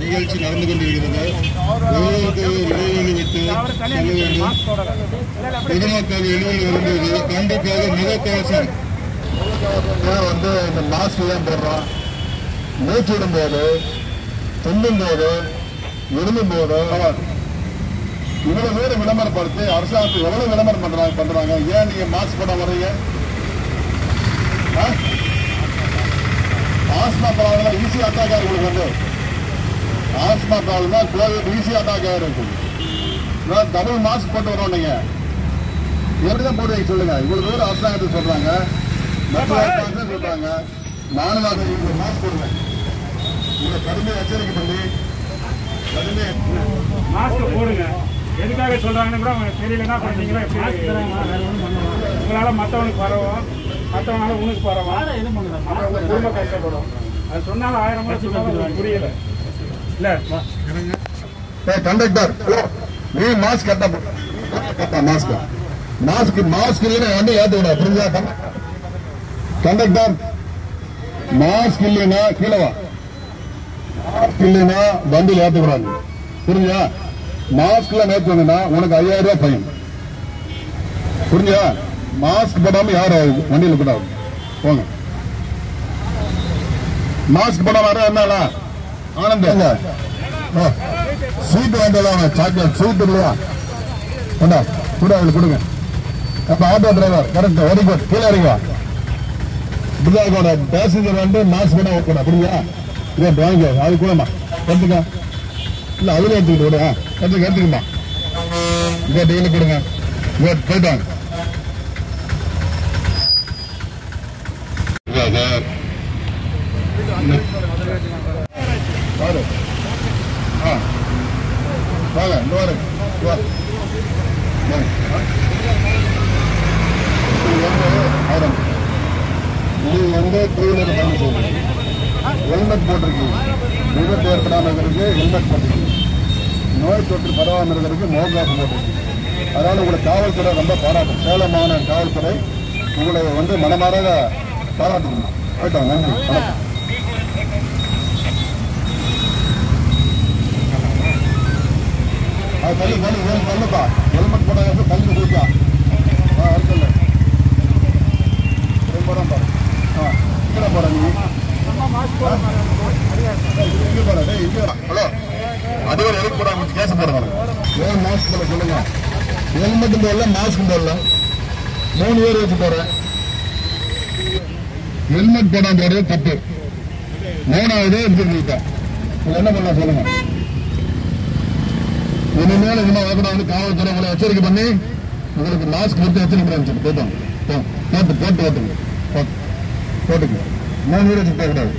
நிகழ்ச்சி நடந்து கொண்டிருக்கிறது. இடைவெளி விட்டு செல்ல வேண்டும். பொதுமக்கள் வெளியில் வரும்போது கண்டிப்பாக முகக்கவசம் வந்து இந்த மாஸ்க் தான் போடுறோம். மூச்சு விடும்போது, துண்ணும் போது, இருந்தும் போது இவ்வளவு பேர் விளம்பரப்படுத்தி அரசாங்கத்துக்கு எவ்வளவு விளம்பரம் பண்றாங்க. ஏன் நீங்க மாஸ்க் போட வர்றீங்க? ஆஸ்மா ப்ராப்ளம் ஈஸி அட்டாக் ஆகும். வந்து ஆஸ்மா ப்ராப்ளம் தான் கோவிட் ஈஸி அட்டாக் ஆகிருக்கு. டபுள் மாஸ்க் போட்டு வரோம். நீங்க எப்படிதான் போடுவீங்க சொல்லுங்க. இவ்வளவு பேர் அரசாங்கத்துக்கு சொல்றாங்க, சொல்றாங்க. நானும் மாஸ்க் போடுவேன். இதை கடுமையை எச்சரிக்கை பண்ணி மாஸ்க் போடுங்க. எதுக்காக சொல்றாங்கன்னு கூட அவங்க தெரியலன்னா குழந்தைங்களா எப்படி உங்களால மற்றவனுக்கு பரவும், மற்றவனால உனக்கு பரவும், அப்புறம் உங்க குடும்பம் கஷ்டப்படும். அது சொன்னாலும் 1000 முறை சொன்னாலும் புரியல. இல்ல கண்டக்டர் நீ மாஸ்க் கட்ட மாஸ்க் மாஸ்க் மாஸ்க் இல்லைன்னா வண்டி ஏற்ற விட புரிஞ்சா? கண்டக்டர் மாஸ்க் இல்லைன்னா கீழே வா. இல்லைன்னா வண்டியில் ஏற்றக்கூடாது. புரிஞ்சா? மாஸ்க்ல நேற்று வந்தா உனக்கு 5000 ரூபாய் ஃபைன். புரிஞ்சா? மாஸ்க் போடாம யாரும் வண்டியில் கூடாது. போங்க. மாஸ்க் போடாம வர என்ன ஆனந்த ஸ்வீட் வாங்கலாம். சாக்லேட் ஸ்வீட் இல்லையா? கொண்டா கூட அவங்களுக்கு கொடுங்க. அப்ப auto driver correct, very good. கீழே இறங்குவா. இப்படிதான் பேசஞ்சர் வந்து மாஸ்க் போட கூட. புரியுதா? இதே வாங்க. அது கூடமா எடுத்துக்க. இல்ல அதுல எடுத்துக்கிட்டு விடு. எடுத்துக்கமா. இதே டெய்லி கொடுங்க. போயிட்டாங்க. பாரு வாங்க இந்த வாரு நீங்க வந்து டூ வீலர் பண்ண சொல்லுங்க. ஹெல்மெட் போட்டிருக்கீங்க. விபத்து ஏற்படாமல் இருக்கிறதுக்கு ஹெல்மெட் போட்டிருக்கீங்க. நோய் தொற்று பரவாமல் இருக்கிறதுக்கு முகக்கவசம் போட்டிருக்கீங்க. அதனால உங்களை காவல்துறை ரொம்ப பாராட்டும். சேலம் மாநகர காவல்துறை உங்களை வந்து மனமாராக பாராட்டுக்கணும். போயிட்டோம். நன்றி. வணக்கம். அது தள்ளி தள்ளுப்பா. ஹெல்மெட் போடாத தள்ளி கொடுத்தா அடுத்தல போறான் பாரு. இங்கே போற நீ ஹலோ அதுவரை எதுக்கு போறாங்க? கேஸ் போடுறாங்க. ஏன் மாஸ்க் போட சொல்லுங்க. ஹெல்மெட் போடல, மாஸ்க் போடல. 3 பேர் வச்சு போறேன். ஹெல்மெட் போடாம போறது தப்பு. 3வது எடுத்துக்கிட்டேன். என்ன பண்ண சொல்லுங்க. இனிமேல் இந்த வந்து காவல்துறை உங்களை எச்சரிக்கை பண்ணி உங்களுக்கு மாஸ்க் கொடுத்து எச்சரிக்கை பண்ணி போட்டோம். போட்டு ஓட்டுங்க. போட்டுங்க. 3 பேர் வச்சு போகக்கூடாது.